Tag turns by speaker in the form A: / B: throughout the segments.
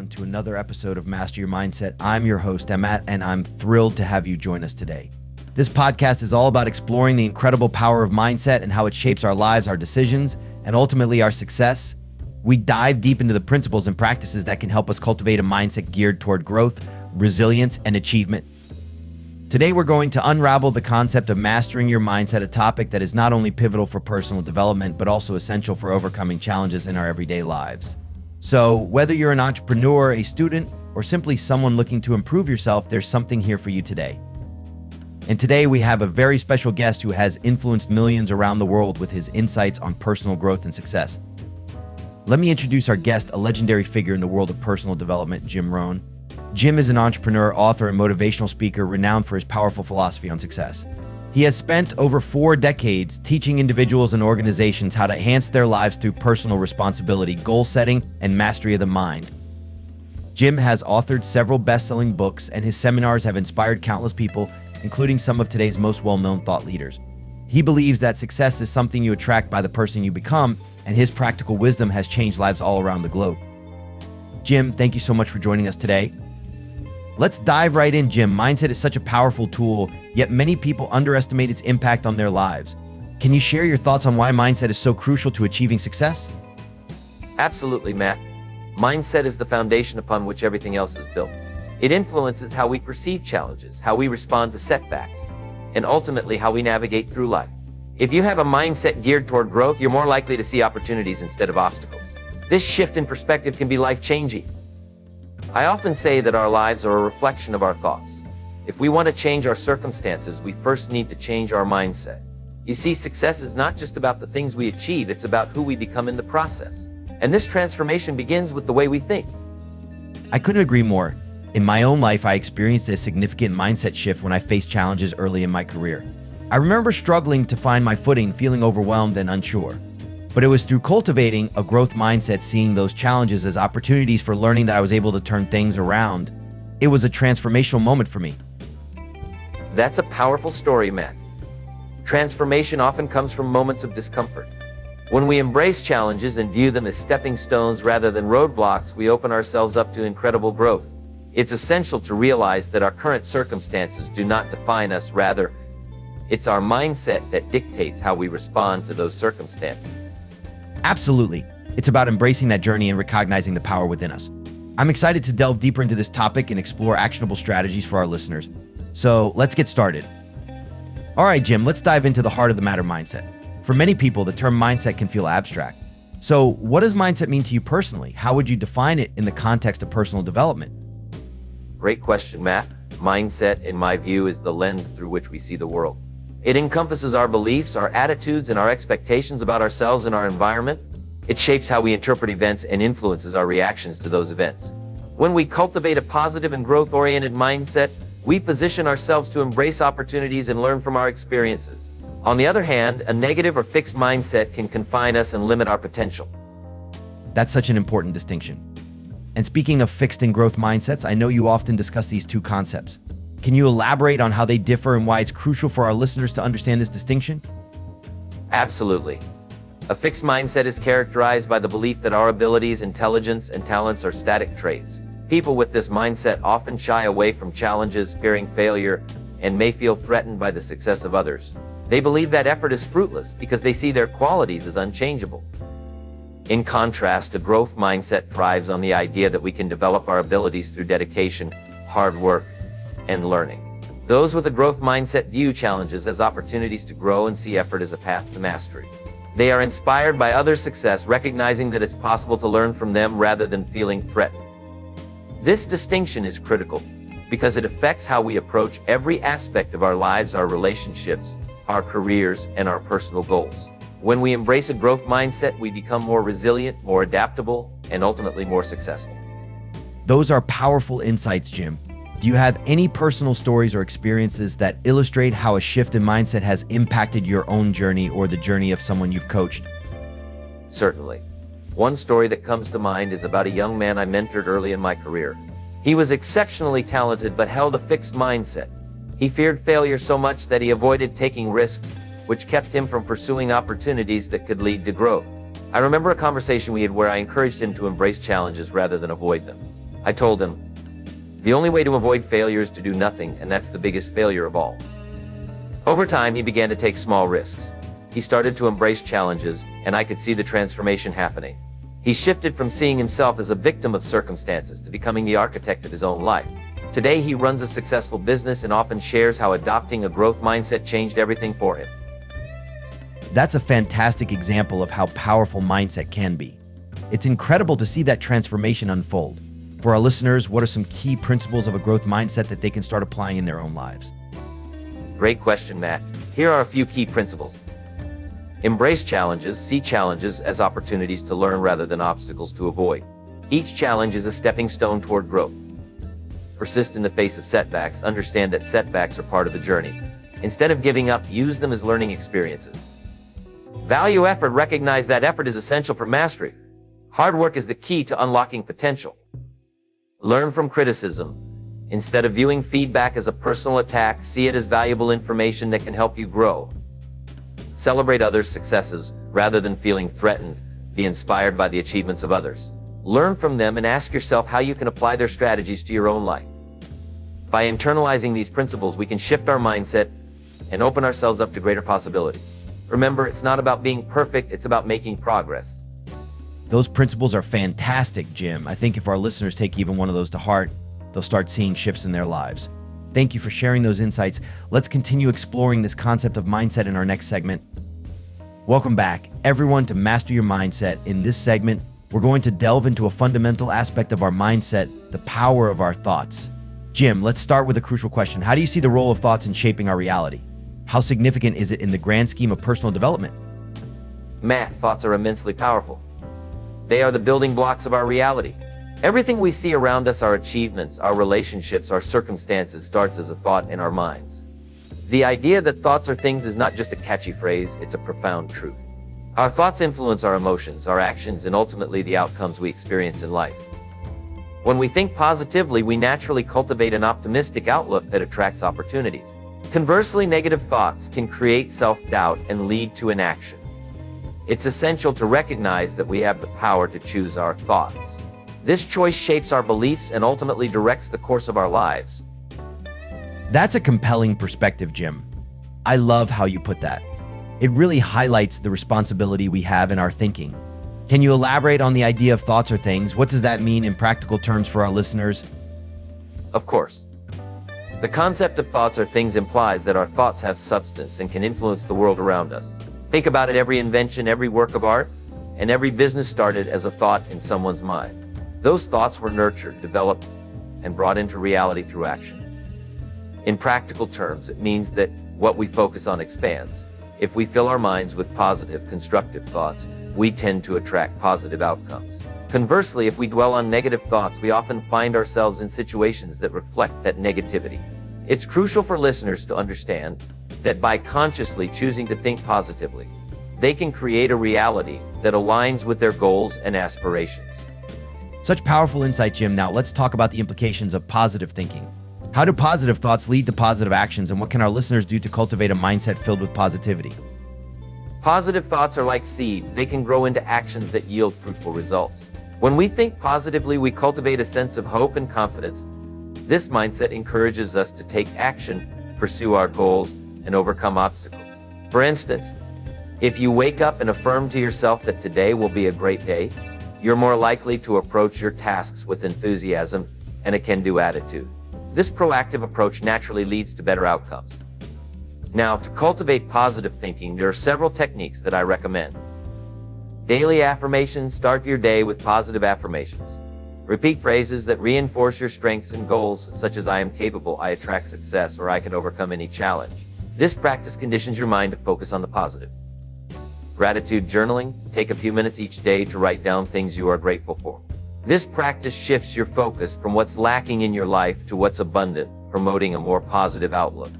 A: everyone, to another episode of Master Your Mindset. I'm your host, Emmat, and I'm thrilled to have you join us today. This podcast is all about exploring the incredible power of mindset and how it shapes our lives, our decisions, and ultimately our success. We dive deep into the principles and practices that can help us cultivate a mindset geared toward growth, resilience, and achievement. Today, we're going to unravel the concept of mastering your mindset, a topic that is not only pivotal for personal development, but also essential for overcoming challenges in our everyday lives. So whether you're an entrepreneur, a student, or simply someone looking to improve yourself, there's something here for you today. And today we have a very special guest who has influenced millions around the world with his insights on personal growth and success. Let me introduce our guest, a legendary figure in the world of personal development, Jim Rohn. Jim is an entrepreneur, author, and motivational speaker renowned for his powerful philosophy on success. He has spent over 4 decades teaching individuals and organizations how to enhance their lives through personal responsibility, goal setting, and mastery of the mind. Jim has authored several best-selling books, and his seminars have inspired countless people, including some of today's most well-known thought leaders. He believes that success is something you attract by the person you become, and his practical wisdom has changed lives all around the globe. Jim, thank you so much for joining us today. Let's dive right in, Jim. Mindset is such a powerful tool, yet many people underestimate its impact on their lives. Can you share your thoughts on why mindset is so crucial to achieving success?
B: Absolutely, Matt. Mindset is the foundation upon which everything else is built. It influences how we perceive challenges, how we respond to setbacks, and ultimately how we navigate through life. If you have a mindset geared toward growth, you're more likely to see opportunities instead of obstacles. This shift in perspective can be life-changing. I often say that our lives are a reflection of our thoughts. If we want to change our circumstances, we first need to change our mindset. You see, success is not just about the things we achieve, it's about who we become in the process. And this transformation begins with the way we think.
A: I couldn't agree more. In my own life, I experienced a significant mindset shift when I faced challenges early in my career. I remember struggling to find my footing, feeling overwhelmed and unsure. But it was through cultivating a growth mindset, seeing those challenges as opportunities for learning, that I was able to turn things around. It was a transformational moment for me.
B: That's a powerful story, Matt. Transformation often comes from moments of discomfort. When we embrace challenges and view them as stepping stones rather than roadblocks, we open ourselves up to incredible growth. It's essential to realize that our current circumstances do not define us. Rather, it's our mindset that dictates how we respond to those circumstances.
A: Absolutely. It's about embracing that journey and recognizing the power within us. I'm excited to delve deeper into this topic and explore actionable strategies for our listeners. So let's get started. All right, Jim, let's dive into the heart of the matter, mindset. For many people, the term mindset can feel abstract. So what does mindset mean to you personally? How would you define it in the context of personal development?
B: Great question, Matt. Mindset, in my view, is the lens through which we see the world. It encompasses our beliefs, our attitudes, and our expectations about ourselves and our environment. It shapes how we interpret events and influences our reactions to those events. When we cultivate a positive and growth-oriented mindset, we position ourselves to embrace opportunities and learn from our experiences. On the other hand, a negative or fixed mindset can confine us and limit our potential.
A: That's such an important distinction. And speaking of fixed and growth mindsets, I know you often discuss these two concepts. Can you elaborate on how they differ and why it's crucial for our listeners to understand this distinction?
B: Absolutely. A fixed mindset is characterized by the belief that our abilities, intelligence, and talents are static traits. People with this mindset often shy away from challenges, fearing failure, and may feel threatened by the success of others. They believe that effort is fruitless because they see their qualities as unchangeable. In contrast, a growth mindset thrives on the idea that we can develop our abilities through dedication, hard work, and learning. Those with a growth mindset view challenges as opportunities to grow and see effort as a path to mastery. They are inspired by others' success, recognizing that it's possible to learn from them rather than feeling threatened. This distinction is critical because it affects how we approach every aspect of our lives, our relationships, our careers, and our personal goals. When we embrace a growth mindset, we become more resilient, more adaptable, and ultimately more successful.
A: Those are powerful insights, Jim. Do you have any personal stories or experiences that illustrate how a shift in mindset has impacted your own journey or the journey of someone you've coached?
B: Certainly. One story that comes to mind is about a young man I mentored early in my career. He was exceptionally talented but held a fixed mindset. He feared failure so much that he avoided taking risks, which kept him from pursuing opportunities that could lead to growth. I remember a conversation we had where I encouraged him to embrace challenges rather than avoid them. I told him, the only way to avoid failure is to do nothing, and that's the biggest failure of all. Over time, he began to take small risks. He started to embrace challenges, and I could see the transformation happening. He shifted from seeing himself as a victim of circumstances to becoming the architect of his own life. Today, he runs a successful business and often shares how adopting a growth mindset changed everything for him.
A: That's a fantastic example of how powerful mindset can be. It's incredible to see that transformation unfold. For our listeners, what are some key principles of a growth mindset that they can start applying in their own lives?
B: Great question, Matt. Here are a few key principles. Embrace challenges. See challenges as opportunities to learn rather than obstacles to avoid. Each challenge is a stepping stone toward growth. Persist in the face of setbacks. Understand that setbacks are part of the journey. Instead of giving up, use them as learning experiences. Value effort. Recognize that effort is essential for mastery. Hard work is the key to unlocking potential. Learn from criticism. Instead of viewing feedback as a personal attack, see it as valuable information that can help you grow. Celebrate others' successes rather than feeling threatened. Be inspired by the achievements of others. Learn from them and ask yourself how you can apply their strategies to your own life. By internalizing these principles, we can shift our mindset and open ourselves up to greater possibilities. Remember, it's not about being perfect, it's about making progress.
A: Those principles are fantastic, Jim. I think if our listeners take even one of those to heart, they'll start seeing shifts in their lives. Thank you for sharing those insights. Let's continue exploring this concept of mindset in our next segment. Welcome back, everyone, to Master Your Mindset. In this segment, we're going to delve into a fundamental aspect of our mindset, the power of our thoughts. Jim, let's start with a crucial question. How do you see the role of thoughts in shaping our reality? How significant is it in the grand scheme of personal development?
B: Matt, thoughts are immensely powerful. They are the building blocks of our reality. Everything we see around us, our achievements, our relationships, our circumstances, starts as a thought in our minds. The idea that thoughts are things is not just a catchy phrase, it's a profound truth. Our thoughts influence our emotions, our actions, and ultimately the outcomes we experience in life. When we think positively, we naturally cultivate an optimistic outlook that attracts opportunities. Conversely, negative thoughts can create self-doubt and lead to inaction. It's essential to recognize that we have the power to choose our thoughts. This choice shapes our beliefs and ultimately directs the course of our lives.
A: That's a compelling perspective, Jim. I love how you put that. It really highlights the responsibility we have in our thinking. Can you elaborate on the idea of thoughts or things? What does that mean in practical terms for our listeners?
B: Of course. The concept of thoughts or things implies that our thoughts have substance and can influence the world around us. Think about it, every invention, every work of art, and every business started as a thought in someone's mind. Those thoughts were nurtured, developed, and brought into reality through action. In practical terms, it means that what we focus on expands. If we fill our minds with positive, constructive thoughts, we tend to attract positive outcomes. Conversely, if we dwell on negative thoughts, we often find ourselves in situations that reflect that negativity. It's crucial for listeners to understand that by consciously choosing to think positively, they can create a reality that aligns with their goals and aspirations.
A: Such powerful insight, Jim. Now let's talk about the implications of positive thinking. How do positive thoughts lead to positive actions, and what can our listeners do to cultivate a mindset filled with positivity?
B: Positive thoughts are like seeds. They can grow into actions that yield fruitful results. When we think positively, we cultivate a sense of hope and confidence. This mindset encourages us to take action, pursue our goals, and overcome obstacles. For instance, if you wake up and affirm to yourself that today will be a great day, you're more likely to approach your tasks with enthusiasm and a can-do attitude. This proactive approach naturally leads to better outcomes. Now, to cultivate positive thinking, there are several techniques that I recommend. Daily affirmations. Start your day with positive affirmations. Repeat phrases that reinforce your strengths and goals, such as I am capable, I attract success, or I can overcome any challenge. This practice conditions your mind to focus on the positive. Gratitude journaling. Take a few minutes each day to write down things you are grateful for. This practice shifts your focus from what's lacking in your life to what's abundant, promoting a more positive outlook.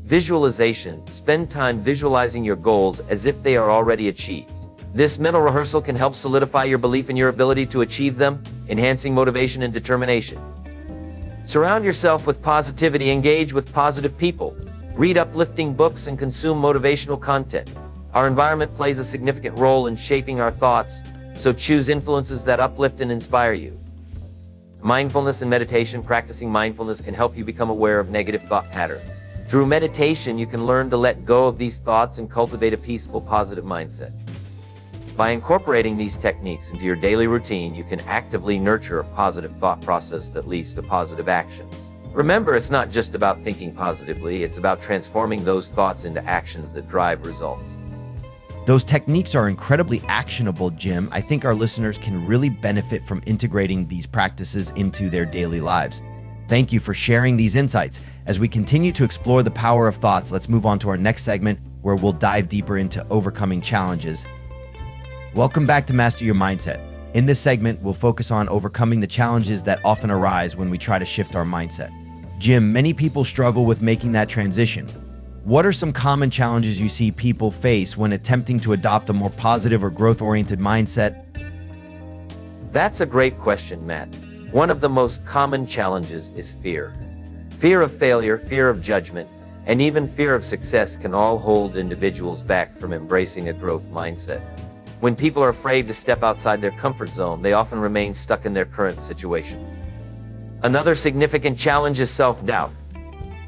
B: Visualization. Spend time visualizing your goals as if they are already achieved. This mental rehearsal can help solidify your belief in your ability to achieve them, enhancing motivation and determination. Surround yourself with positivity. Engage with positive people. Read uplifting books and consume motivational content. Our environment plays a significant role in shaping our thoughts, so choose influences that uplift and inspire you. Mindfulness and meditation. Practicing mindfulness can help you become aware of negative thought patterns. Through meditation, you can learn to let go of these thoughts and cultivate a peaceful, positive mindset. By incorporating these techniques into your daily routine, you can actively nurture a positive thought process that leads to positive actions. Remember, it's not just about thinking positively, it's about transforming those thoughts into actions that drive results.
A: Those techniques are incredibly actionable, Jim. I think our listeners can really benefit from integrating these practices into their daily lives. Thank you for sharing these insights. As we continue to explore the power of thoughts, let's move on to our next segment where we'll dive deeper into overcoming challenges. Welcome back to Master Your Mindset. In this segment, we'll focus on overcoming the challenges that often arise when we try to shift our mindset. Jim, many people struggle with making that transition. What are some common challenges you see people face when attempting to adopt a more positive or growth-oriented mindset?
B: That's a great question, Matt. One of the most common challenges is fear. Fear of failure, fear of judgment, and even fear of success can all hold individuals back from embracing a growth mindset. When people are afraid to step outside their comfort zone, they often remain stuck in their current situation. Another significant challenge is self-doubt.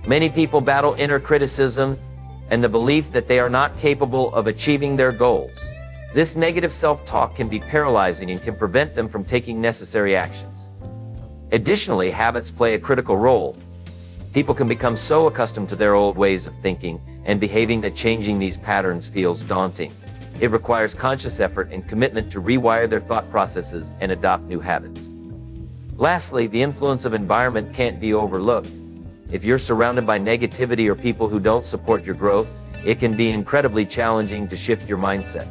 B: Many people battle inner criticism and the belief that they are not capable of achieving their goals. This negative self-talk can be paralyzing and can prevent them from taking necessary actions. Additionally, habits play a critical role. People can become so accustomed to their old ways of thinking and behaving that changing these patterns feels daunting. It requires conscious effort and commitment to rewire their thought processes and adopt new habits. Lastly, the influence of environment can't be overlooked. If you're surrounded by negativity or people who don't support your growth, it can be incredibly challenging to shift your mindset.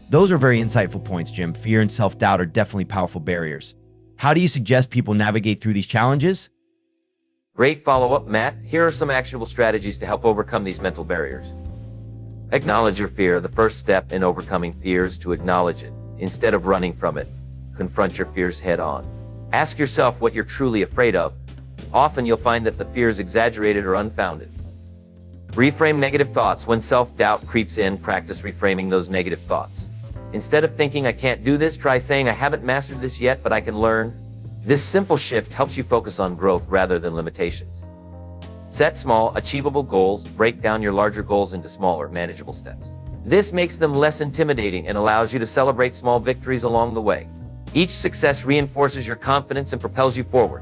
A: Those are very insightful points, Jim. Fear and self-doubt are definitely powerful barriers. How do you suggest people navigate through these challenges?
B: Great follow-up, Matt. Here are some actionable strategies to help overcome these mental barriers. Acknowledge your fear. The first step in overcoming fear is to acknowledge it. Instead of running from it, confront your fears head on. Ask yourself what you're truly afraid of. Often you'll find that the fear is exaggerated or unfounded. Reframe negative thoughts. When self-doubt creeps in, practice reframing those negative thoughts. Instead of thinking, "I can't do this," try saying, "I haven't mastered this yet, but I can learn." This simple shift helps you focus on growth rather than limitations. Set small, achievable goals. Break down your larger goals into smaller, manageable steps. This makes them less intimidating and allows you to celebrate small victories along the way. Each success reinforces your confidence and propels you forward.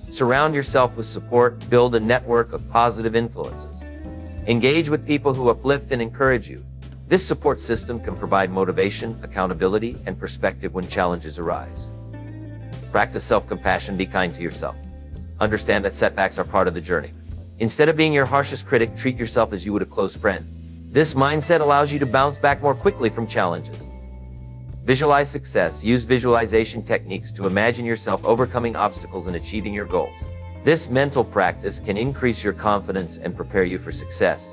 B: Surround yourself with support. Build a network of positive influences. Engage with people who uplift and encourage you. This support system can provide motivation, accountability, and perspective when challenges arise. Practice self-compassion. Be kind to yourself. Understand that setbacks are part of the journey. Instead of being your harshest critic, treat yourself as you would a close friend. This mindset allows you to bounce back more quickly from challenges. Visualize success. Use visualization techniques to imagine yourself overcoming obstacles and achieving your goals. This mental practice can increase your confidence and prepare you for success.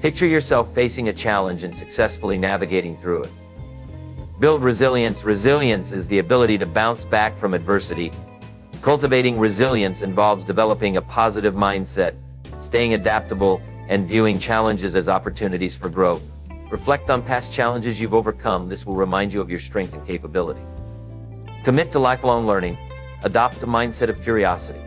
B: Picture yourself facing a challenge and successfully navigating through it. Build resilience. Resilience is the ability to bounce back from adversity. Cultivating resilience involves developing a positive mindset, staying adaptable, and viewing challenges as opportunities for growth. Reflect on past challenges you've overcome. This will remind you of your strength and capability. Commit to lifelong learning. Adopt a mindset of curiosity.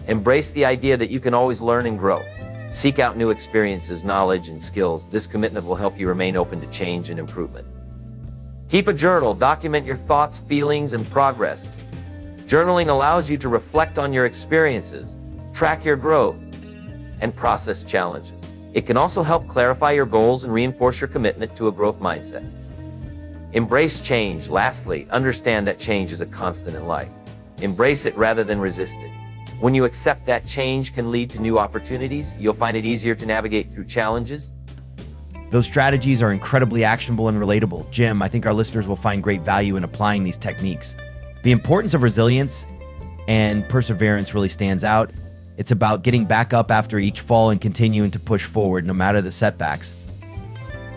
B: Embrace the idea that you can always learn and grow. Seek out new experiences, knowledge, and skills. This commitment will help you remain open to change and improvement. Keep a journal. Document your thoughts, feelings, and progress. Journaling allows you to reflect on your experiences, track your growth, and process challenges. It can also help clarify your goals and reinforce your commitment to a growth mindset. Embrace change. Lastly, understand that change is a constant in life. Embrace it rather than resist it. When you accept that change can lead to new opportunities, you'll find it easier to navigate through challenges.
A: Those strategies are incredibly actionable and relatable. Jim, I think our listeners will find great value in applying these techniques. The importance of resilience and perseverance really stands out. It's about getting back up after each fall and continuing to push forward no matter the setbacks.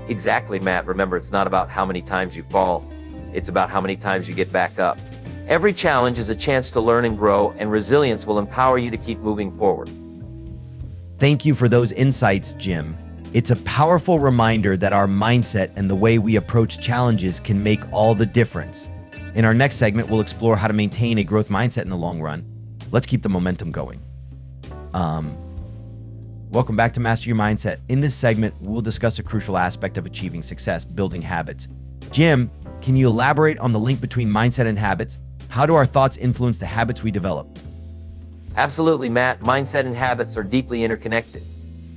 B: Exactly, Matt. Remember, it's not about how many times you fall. It's about how many times you get back up. Every challenge is a chance to learn and grow, and resilience will empower you to keep moving forward.
A: Thank you for those insights, Jim. It's a powerful reminder that our mindset and the way we approach challenges can make all the difference. In our next segment, we'll explore how to maintain a growth mindset in the long run. Let's keep the momentum going. Welcome back to Master Your Mindset. In this segment, we'll discuss a crucial aspect of achieving success, building habits. Jim, can you elaborate on the link between mindset and habits? How do our thoughts influence the habits we develop?
B: Absolutely, Matt. Mindset and habits are deeply interconnected.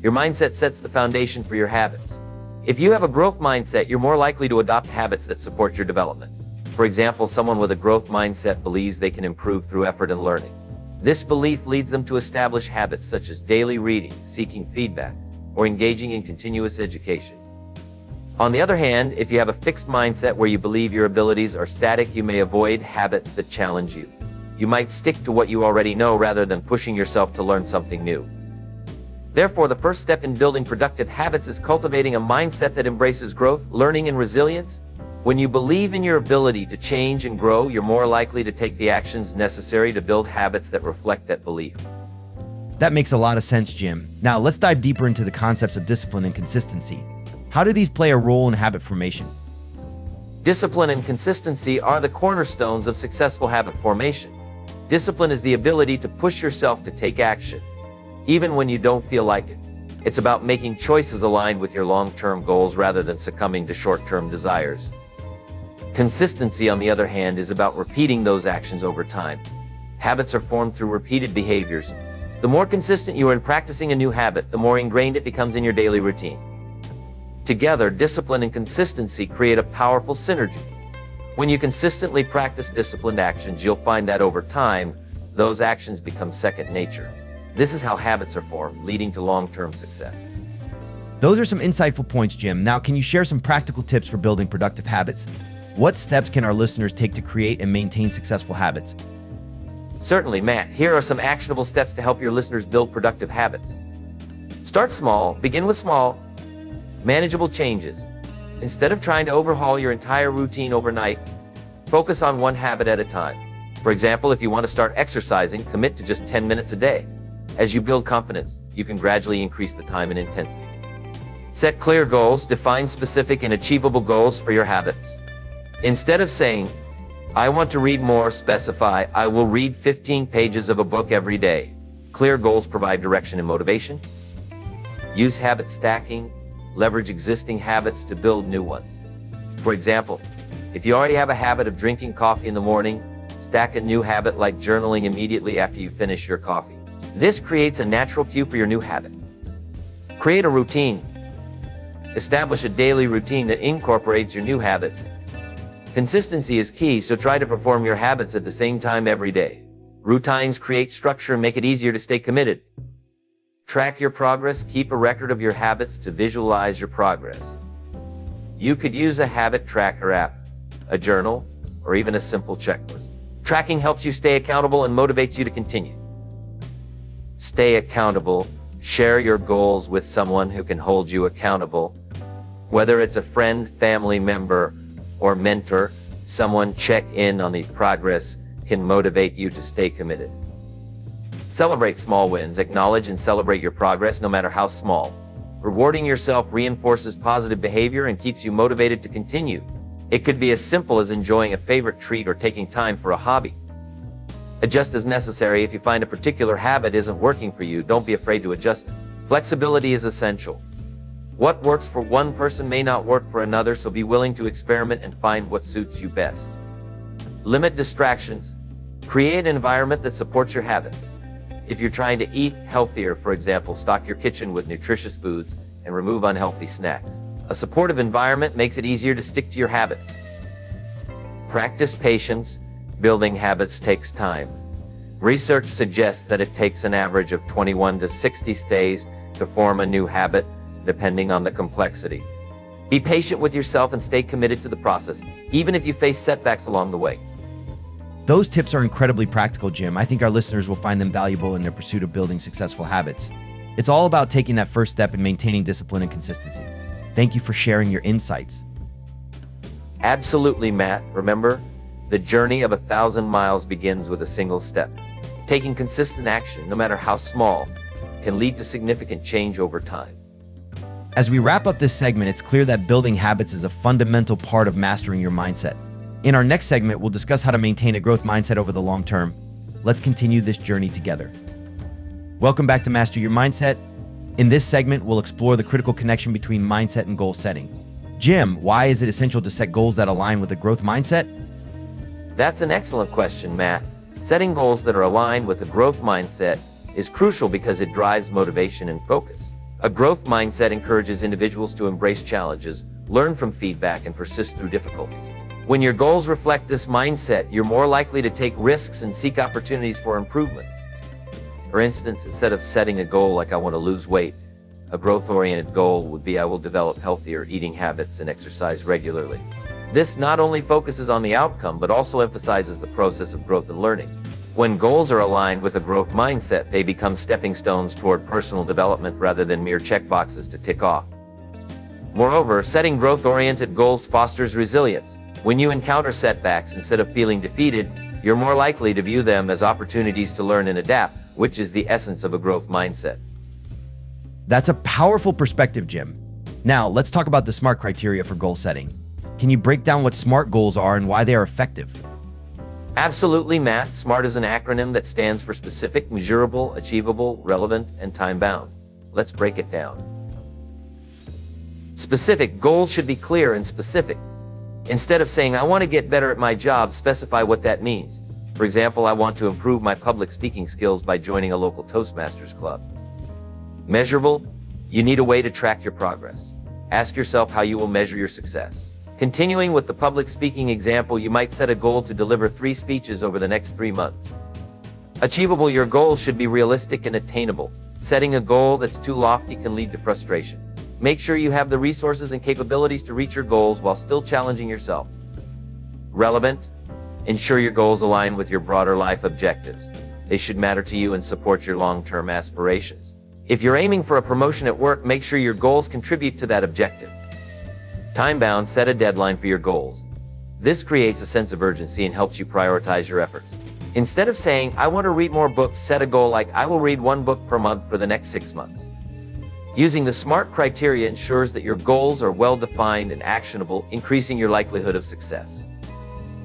B: Your mindset sets the foundation for your habits. If you have a growth mindset, you're more likely to adopt habits that support your development. For example, someone with a growth mindset believes they can improve through effort and learning. This belief leads them to establish habits such as daily reading, seeking feedback, or engaging in continuous education. On the other hand, if you have a fixed mindset where you believe your abilities are static, you may avoid habits that challenge you. You might stick to what you already know rather than pushing yourself to learn something new. Therefore, the first step in building productive habits is cultivating a mindset that embraces growth, learning, and resilience. When you believe in your ability to change and grow, you're more likely to take the actions necessary to build habits that reflect that belief.
A: That makes a lot of sense, Jim. Now, let's dive deeper into the concepts of discipline and consistency. How do these play a role in habit formation?
B: Discipline and consistency are the cornerstones of successful habit formation. Discipline is the ability to push yourself to take action, even when you don't feel like it. It's about making choices aligned with your long-term goals rather than succumbing to short-term desires. Consistency, on the other hand, is about repeating those actions over time. Habits are formed through repeated behaviors. The more consistent you are in practicing a new habit, the more ingrained it becomes in your daily routine. Together, discipline and consistency create a powerful synergy. When you consistently practice disciplined actions, you'll find that over time, those actions become second nature. This is how habits are formed, leading to long-term success.
A: Those are some insightful points, Jim. Now, can you share some practical tips for building productive habits? What steps can our listeners take to create and maintain successful habits?
B: Certainly, Matt. Here are some actionable steps to help your listeners build productive habits. Start small. Begin with small, manageable changes. Instead of trying to overhaul your entire routine overnight, focus on one habit at a time. For example, if you want to start exercising, commit to just 10 minutes a day. As you build confidence, you can gradually increase the time and intensity. Set clear goals. Define specific and achievable goals for your habits. Instead of saying, I want to read more, specify, I will read 15 pages of a book every day. Clear goals provide direction and motivation. Use habit stacking. Leverage existing habits to build new ones. For example, if you already have a habit of drinking coffee in the morning, stack a new habit like journaling immediately after you finish your coffee. This creates a natural cue for your new habit. Create a routine. Establish a daily routine that incorporates your new habits. Consistency is key, so try to perform your habits at the same time every day. Routines create structure and make it easier to stay committed. Track your progress. Keep a record of your habits to visualize your progress. You could use a habit tracker app, a journal, or even a simple checklist. Tracking helps you stay accountable and motivates you to continue. Stay accountable. Share your goals with someone who can hold you accountable. Whether it's a friend, family member, or mentor, someone check in on the progress can motivate you to stay committed. Celebrate small wins. Acknowledge and celebrate your progress, no matter how small. Rewarding yourself reinforces positive behavior and keeps you motivated to continue. It could be as simple as enjoying a favorite treat or taking time for a hobby. Adjust as necessary. If you find a particular habit isn't working for you, don't be afraid to adjust it. Flexibility is essential. What works for one person may not work for another, so be willing to experiment and find what suits you best. Limit distractions. Create an environment that supports your habits. If you're trying to eat healthier, for example, stock your kitchen with nutritious foods and remove unhealthy snacks. A supportive environment makes it easier to stick to your habits. Practice patience. Building habits takes time. Research suggests that it takes an average of 21 to 60 days to form a new habit, depending on the complexity. Be patient with yourself and stay committed to the process, even if you face setbacks along the way.
A: Those tips are incredibly practical, Jim. I think our listeners will find them valuable in their pursuit of building successful habits. It's all about taking that first step and maintaining discipline and consistency. Thank you for sharing your insights.
B: Absolutely, Matt. Remember, the journey of 1,000 miles begins with a single step. Taking consistent action, no matter how small, can lead to significant change over time.
A: As we wrap up this segment, it's clear that building habits is a fundamental part of mastering your mindset. In our next segment, we'll discuss how to maintain a growth mindset over the long term. Let's continue this journey together. Welcome back to Master Your Mindset. In this segment, we'll explore the critical connection between mindset and goal setting. Jim, why is it essential to set goals that align with a growth mindset?
B: That's an excellent question, Matt. Setting goals that are aligned with a growth mindset is crucial because it drives motivation and focus. A growth mindset encourages individuals to embrace challenges, learn from feedback, and persist through difficulties. When your goals reflect this mindset, you're more likely to take risks and seek opportunities for improvement. For instance, instead of setting a goal like I want to lose weight, a growth-oriented goal would be I will develop healthier eating habits and exercise regularly. This not only focuses on the outcome, but also emphasizes the process of growth and learning. When goals are aligned with a growth mindset, they become stepping stones toward personal development rather than mere checkboxes to tick off. Moreover, setting growth-oriented goals fosters resilience. When you encounter setbacks, instead of feeling defeated, you're more likely to view them as opportunities to learn and adapt, which is the essence of a growth mindset.
A: That's a powerful perspective, Jim. Now, let's talk about the SMART criteria for goal setting. Can you break down what SMART goals are and why they are effective?
B: Absolutely, Matt. SMART is an acronym that stands for specific, measurable, achievable, relevant, and time-bound. Let's break it down. Specific goals should be clear and specific. Instead of saying, I want to get better at my job, specify what that means. For example, I want to improve my public speaking skills by joining a local Toastmasters club. Measurable, you need a way to track your progress. Ask yourself how you will measure your success. Continuing with the public speaking example, you might set a goal to deliver 3 speeches over the next 3 months. Achievable, your goals should be realistic and attainable. Setting a goal that's too lofty can lead to frustration. Make sure you have the resources and capabilities to reach your goals while still challenging yourself. Relevant, ensure your goals align with your broader life objectives. They should matter to you and support your long-term aspirations. If you're aiming for a promotion at work, make sure your goals contribute to that objective. Time-bound, set a deadline for your goals. This creates a sense of urgency and helps you prioritize your efforts. Instead of saying, I want to read more books, set a goal like, I will read 1 book per month for the next 6 months. Using the SMART criteria ensures that your goals are well-defined and actionable, increasing your likelihood of success.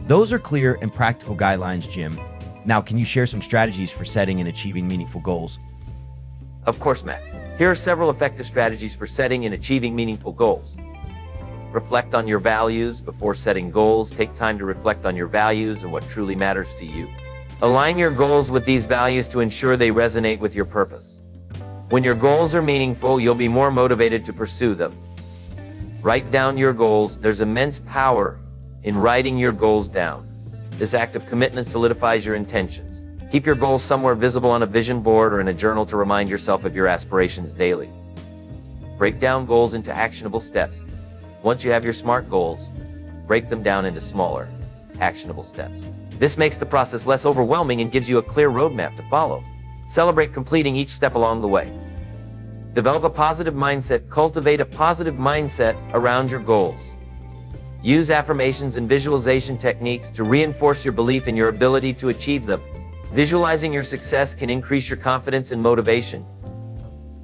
A: Those are clear and practical guidelines, Jim. Now, can you share some strategies for setting and achieving meaningful goals?
B: Of course, Matt. Here are several effective strategies for setting and achieving meaningful goals. Reflect on your values before setting goals. Take time to reflect on your values and what truly matters to you. Align your goals with these values to ensure they resonate with your purpose. When your goals are meaningful, you'll be more motivated to pursue them. Write down your goals. There's immense power in writing your goals down. This act of commitment solidifies your intentions. Keep your goals somewhere visible on a vision board or in a journal to remind yourself of your aspirations daily. Break down goals into actionable steps. Once you have your SMART goals, break them down into smaller, actionable steps. This makes the process less overwhelming and gives you a clear roadmap to follow. Celebrate completing each step along the way. Develop a positive mindset. Cultivate a positive mindset around your goals. Use affirmations and visualization techniques to reinforce your belief in your ability to achieve them. Visualizing your success can increase your confidence and motivation.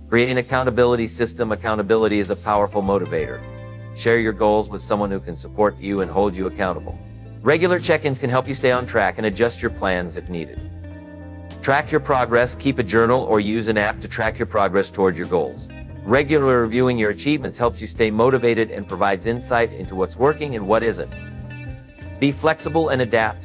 B: Create an accountability system. Accountability is a powerful motivator. Share your goals with someone who can support you and hold you accountable. Regular check-ins can help you stay on track and adjust your plans if needed. Track your progress. Keep a journal or use an app to track your progress toward your goals. Regularly reviewing your achievements helps you stay motivated and provides insight into what's working and what isn't. Be flexible and adapt.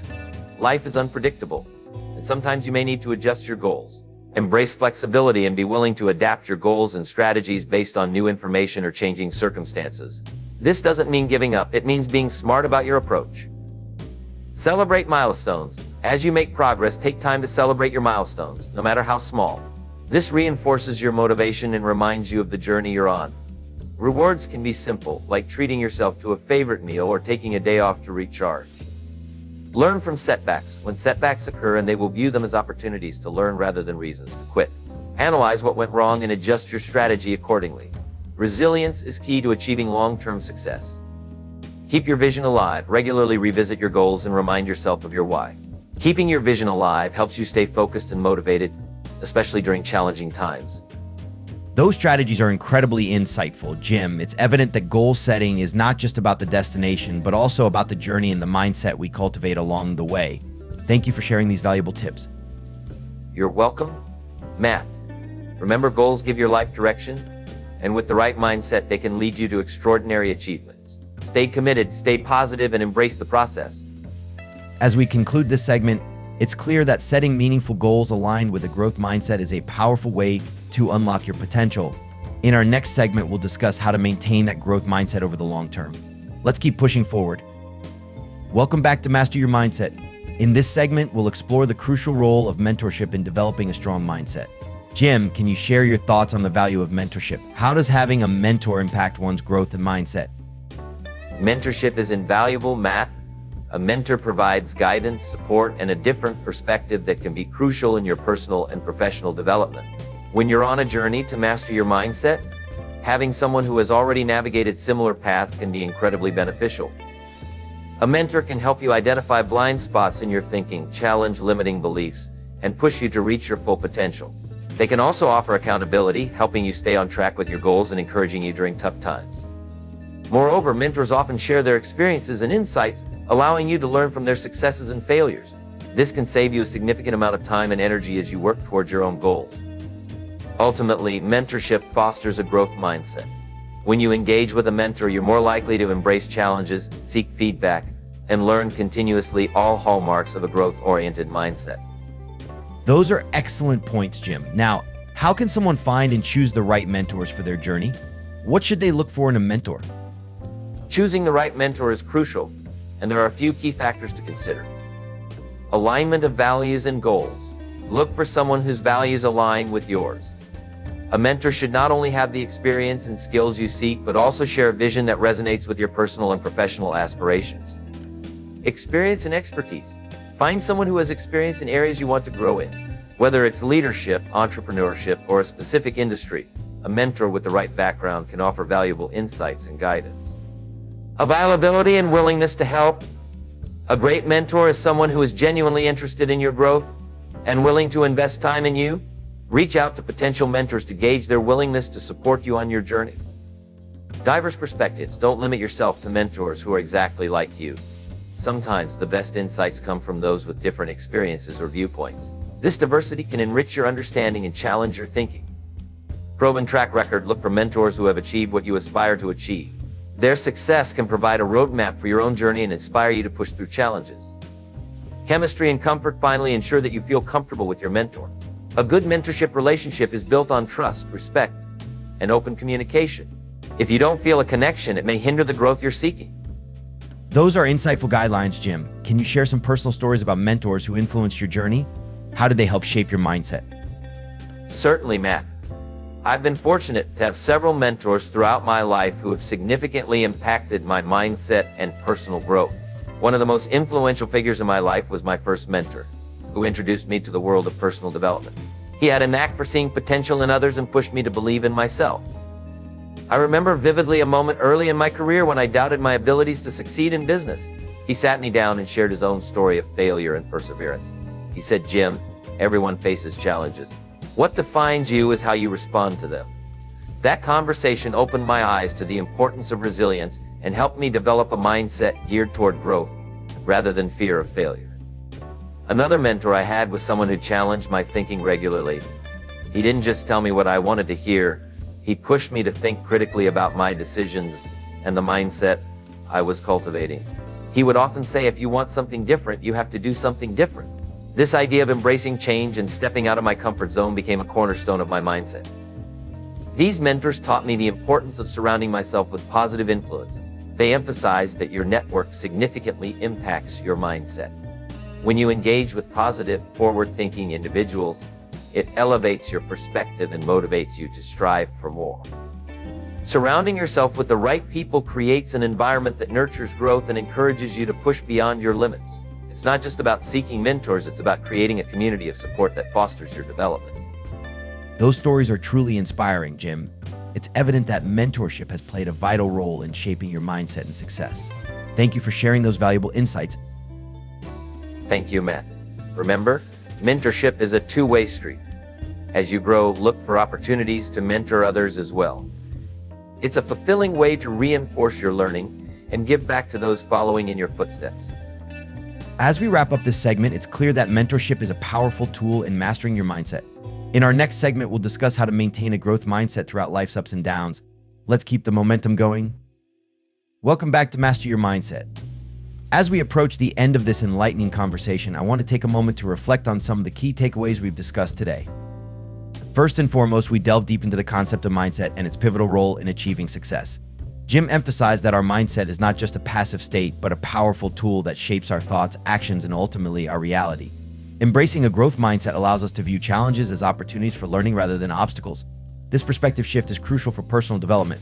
B: Life is unpredictable, and sometimes you may need to adjust your goals. Embrace flexibility and be willing to adapt your goals and strategies based on new information or changing circumstances. This doesn't mean giving up. It means being smart about your approach. Celebrate milestones. As you make progress, take time to celebrate your milestones, no matter how small. This reinforces your motivation and reminds you of the journey you're on. Rewards can be simple, like treating yourself to a favorite meal or taking a day off to recharge. Learn from setbacks. When setbacks occur, and they will view them as opportunities to learn rather than reasons to quit. Analyze what went wrong and adjust your strategy accordingly. Resilience is key to achieving long-term success. Keep your vision alive. Regularly revisit your goals and remind yourself of your why. Keeping your vision alive helps you stay focused and motivated, especially during challenging times.
A: Those strategies are incredibly insightful, Jim. It's evident that goal setting is not just about the destination, but also about the journey and the mindset we cultivate along the way. Thank you for sharing these valuable tips.
B: You're welcome, Matt. Remember, goals give your life direction, and with the right mindset, they can lead you to extraordinary achievements. Stay committed, stay positive, and embrace the process.
A: As we conclude this segment, it's clear that setting meaningful goals aligned with a growth mindset is a powerful way to unlock your potential. In our next segment, we'll discuss how to maintain that growth mindset over the long term. Let's keep pushing forward. Welcome back to Master Your Mindset. In this segment, we'll explore the crucial role of mentorship in developing a strong mindset. Jim, can you share your thoughts on the value of mentorship? How does having a mentor impact one's growth and mindset?
B: Mentorship is invaluable, Matt. A mentor provides guidance, support, and a different perspective that can be crucial in your personal and professional development. When you're on a journey to master your mindset, having someone who has already navigated similar paths can be incredibly beneficial. A mentor can help you identify blind spots in your thinking, challenge limiting beliefs, and push you to reach your full potential. They can also offer accountability, helping you stay on track with your goals and encouraging you during tough times. Moreover, mentors often share their experiences and insights, allowing you to learn from their successes and failures. This can save you a significant amount of time and energy as you work towards your own goals. Ultimately, mentorship fosters a growth mindset. When you engage with a mentor, you're more likely to embrace challenges, seek feedback, and learn continuously, all hallmarks of a growth-oriented mindset.
A: Those are excellent points, Jim. Now, how can someone find and choose the right mentors for their journey? What should they look for in a mentor?
B: Choosing the right mentor is crucial, and there are a few key factors to consider. Alignment of values and goals. Look for someone whose values align with yours. A mentor should not only have the experience and skills you seek, but also share a vision that resonates with your personal and professional aspirations. Experience and expertise. Find someone who has experience in areas you want to grow in. Whether it's leadership, entrepreneurship, or a specific industry, a mentor with the right background can offer valuable insights and guidance. Availability and willingness to help. A great mentor is someone who is genuinely interested in your growth and willing to invest time in you. Reach out to potential mentors to gauge their willingness to support you on your journey. Diverse perspectives. Don't limit yourself to mentors who are exactly like you. Sometimes the best insights come from those with different experiences or viewpoints. This diversity can enrich your understanding and challenge your thinking. Proven track record. Look for mentors who have achieved what you aspire to achieve. Their success can provide a roadmap for your own journey and inspire you to push through challenges. Chemistry and comfort. Finally, ensure that you feel comfortable with your mentor. A good mentorship relationship is built on trust, respect, and open communication. If you don't feel a connection, it may hinder the growth you're seeking.
A: Those are insightful guidelines, Jim. Can you share some personal stories about mentors who influenced your journey? How did they help shape your mindset?
B: Certainly, Matt. I've been fortunate to have several mentors throughout my life who have significantly impacted my mindset and personal growth. One of the most influential figures in my life was my first mentor, who introduced me to the world of personal development. He had a knack for seeing potential in others and pushed me to believe in myself. I remember vividly a moment early in my career when I doubted my abilities to succeed in business. He sat me down and shared his own story of failure and perseverance. He said, "Jim, everyone faces challenges. What defines you is how you respond to them." That conversation opened my eyes to the importance of resilience and helped me develop a mindset geared toward growth rather than fear of failure. Another mentor I had was someone who challenged my thinking regularly. He didn't just tell me what I wanted to hear, he pushed me to think critically about my decisions and the mindset I was cultivating. He would often say, "If you want something different, you have to do something different." This idea of embracing change and stepping out of my comfort zone became a cornerstone of my mindset. These mentors taught me the importance of surrounding myself with positive influences. They emphasized that your network significantly impacts your mindset. When you engage with positive, forward-thinking individuals, it elevates your perspective and motivates you to strive for more. Surrounding yourself with the right people creates an environment that nurtures growth and encourages you to push beyond your limits. It's not just about seeking mentors, it's about creating a community of support that fosters your development.
A: Those stories are truly inspiring, Jim. It's evident that mentorship has played a vital role in shaping your mindset and success. Thank you for sharing those valuable insights.
B: Thank you, Matt. Remember, mentorship is a two-way street. As you grow, look for opportunities to mentor others as well. It's a fulfilling way to reinforce your learning and give back to those following in your footsteps.
A: As we wrap up this segment, it's clear that mentorship is a powerful tool in mastering your mindset. In our next segment, we'll discuss how to maintain a growth mindset throughout life's ups and downs. Let's keep the momentum going. Welcome back to Master Your Mindset. As we approach the end of this enlightening conversation, I want to take a moment to reflect on some of the key takeaways we've discussed today. First and foremost, we delve deep into the concept of mindset and its pivotal role in achieving success. Jim emphasized that our mindset is not just a passive state, but a powerful tool that shapes our thoughts, actions, and ultimately our reality. Embracing a growth mindset allows us to view challenges as opportunities for learning rather than obstacles. This perspective shift is crucial for personal development.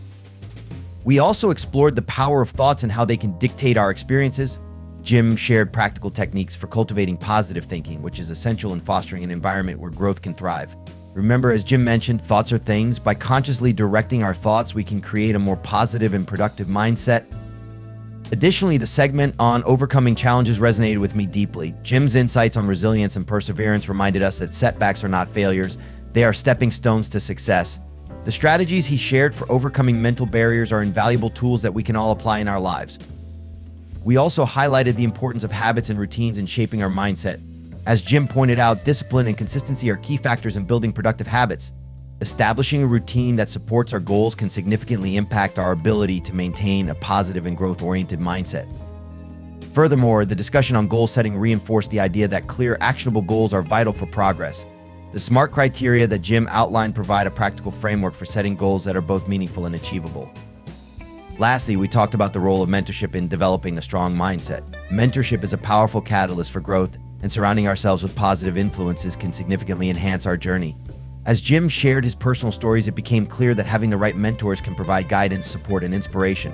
A: We also explored the power of thoughts and how they can dictate our experiences. Jim shared practical techniques for cultivating positive thinking, which is essential in fostering an environment where growth can thrive. Remember, as Jim mentioned, thoughts are things. By consciously directing our thoughts, we can create a more positive and productive mindset. Additionally, the segment on overcoming challenges resonated with me deeply. Jim's insights on resilience and perseverance reminded us that setbacks are not failures. They are stepping stones to success. The strategies he shared for overcoming mental barriers are invaluable tools that we can all apply in our lives. We also highlighted the importance of habits and routines in shaping our mindset. As Jim pointed out, discipline and consistency are key factors in building productive habits. Establishing a routine that supports our goals can significantly impact our ability to maintain a positive and growth-oriented mindset. Furthermore, the discussion on goal setting reinforced the idea that clear, actionable goals are vital for progress. The SMART criteria that Jim outlined provide a practical framework for setting goals that are both meaningful and achievable. Lastly, we talked about the role of mentorship in developing a strong mindset. Mentorship is a powerful catalyst for growth, and surrounding ourselves with positive influences can significantly enhance our journey. As Jim shared his personal stories, it became clear that having the right mentors can provide guidance, support, and inspiration.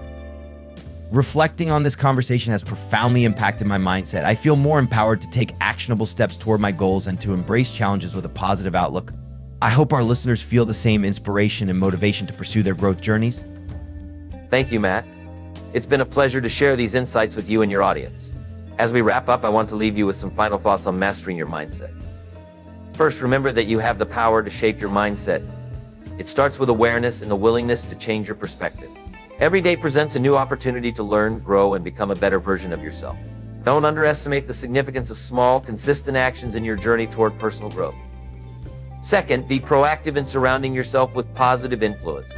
A: Reflecting on this conversation has profoundly impacted my mindset. I feel more empowered to take actionable steps toward my goals and to embrace challenges with a positive outlook. I hope our listeners feel the same inspiration and motivation to pursue their growth journeys.
B: Thank you, Matt. It's been a pleasure to share these insights with you and your audience. As we wrap up, I want to leave you with some final thoughts on mastering your mindset. First, remember that you have the power to shape your mindset. It starts with awareness and the willingness to change your perspective. Every day presents a new opportunity to learn, grow, and become a better version of yourself. Don't underestimate the significance of small, consistent actions in your journey toward personal growth. Second, be proactive in surrounding yourself with positive influences.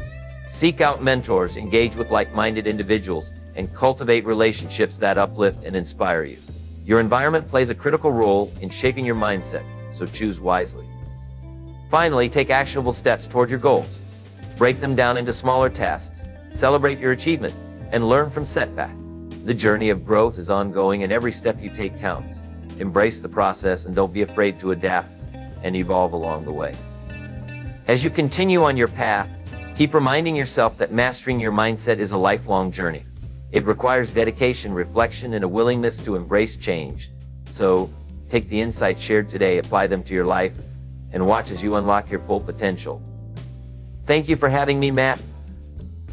B: Seek out mentors, engage with like-minded individuals, and cultivate relationships that uplift and inspire you. Your environment plays a critical role in shaping your mindset, so choose wisely. Finally, take actionable steps toward your goals. Break them down into smaller tasks, celebrate your achievements, and learn from setbacks. The journey of growth is ongoing, and every step you take counts. Embrace the process and don't be afraid to adapt and evolve along the way. As you continue on your path, keep reminding yourself that mastering your mindset is a lifelong journey. It requires dedication, reflection, and a willingness to embrace change. So, take the insights shared today, apply them to your life, and watch as you unlock your full potential. Thank you for having me, Matt.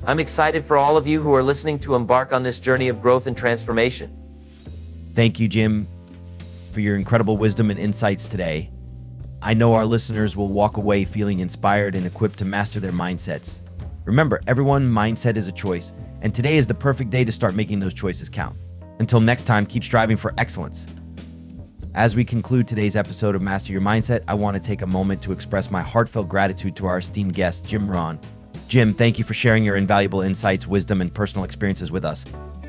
B: I'm excited for all of you who are listening to embark on this journey of growth and transformation.
A: Thank you, Jim, for your incredible wisdom and insights today. I know our listeners will walk away feeling inspired and equipped to master their mindsets. Remember, everyone's mindset is a choice, and today is the perfect day to start making those choices count. Until next time, keep striving for excellence. As we conclude today's episode of Master Your Mindset, I want to take a moment to express my heartfelt gratitude to our esteemed guest, Jim Rohn. Jim, thank you for sharing your invaluable insights, wisdom, and personal experiences with us.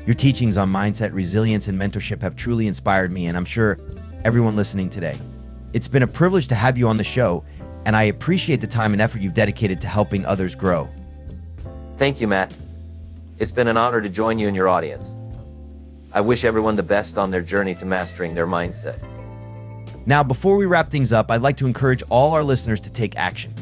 A: Your teachings on mindset, resilience, and mentorship have truly inspired me, and I'm sure everyone listening today. It's been a privilege to have you on the show, and I appreciate the time and effort you've dedicated to helping others grow.
B: Thank you, Matt. It's been an honor to join you and your audience. I wish everyone the best on their journey to mastering their mindset.
A: Now, before we wrap things up, I'd like to encourage all our listeners to take action.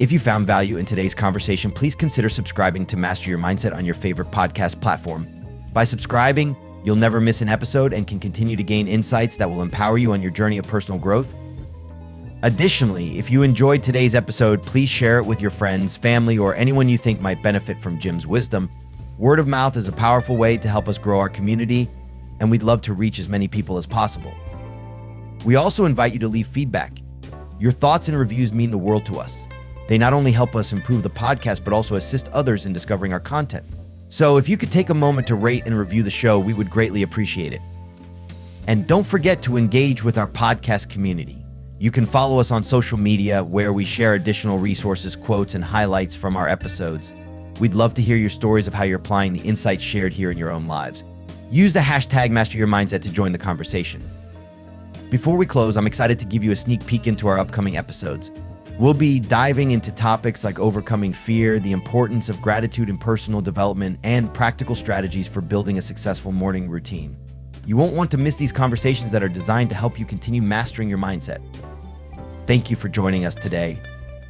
A: If you found value in today's conversation, please consider subscribing to Master Your Mindset on your favorite podcast platform. By subscribing, you'll never miss an episode and can continue to gain insights that will empower you on your journey of personal growth. Additionally, if you enjoyed today's episode, please share it with your friends, family, or anyone you think might benefit from Jim's wisdom. Word of mouth is a powerful way to help us grow our community, and we'd love to reach as many people as possible. We also invite you to leave feedback. Your thoughts and reviews mean the world to us. They not only help us improve the podcast, but also assist others in discovering our content. So if you could take a moment to rate and review the show, we would greatly appreciate it. And don't forget to engage with our podcast community. You can follow us on social media where we share additional resources, quotes, and highlights from our episodes. We'd love to hear your stories of how you're applying the insights shared here in your own lives. Use the hashtag #MasterYourMindset to join the conversation. Before we close, I'm excited to give you a sneak peek into our upcoming episodes. We'll be diving into topics like overcoming fear, the importance of gratitude and personal development, and practical strategies for building a successful morning routine. You won't want to miss these conversations that are designed to help you continue mastering your mindset. Thank you for joining us today.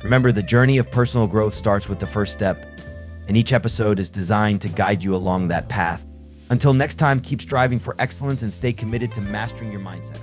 A: Remember, the journey of personal growth starts with the first step, and each episode is designed to guide you along that path. Until next time, keep striving for excellence and stay committed to mastering your mindset.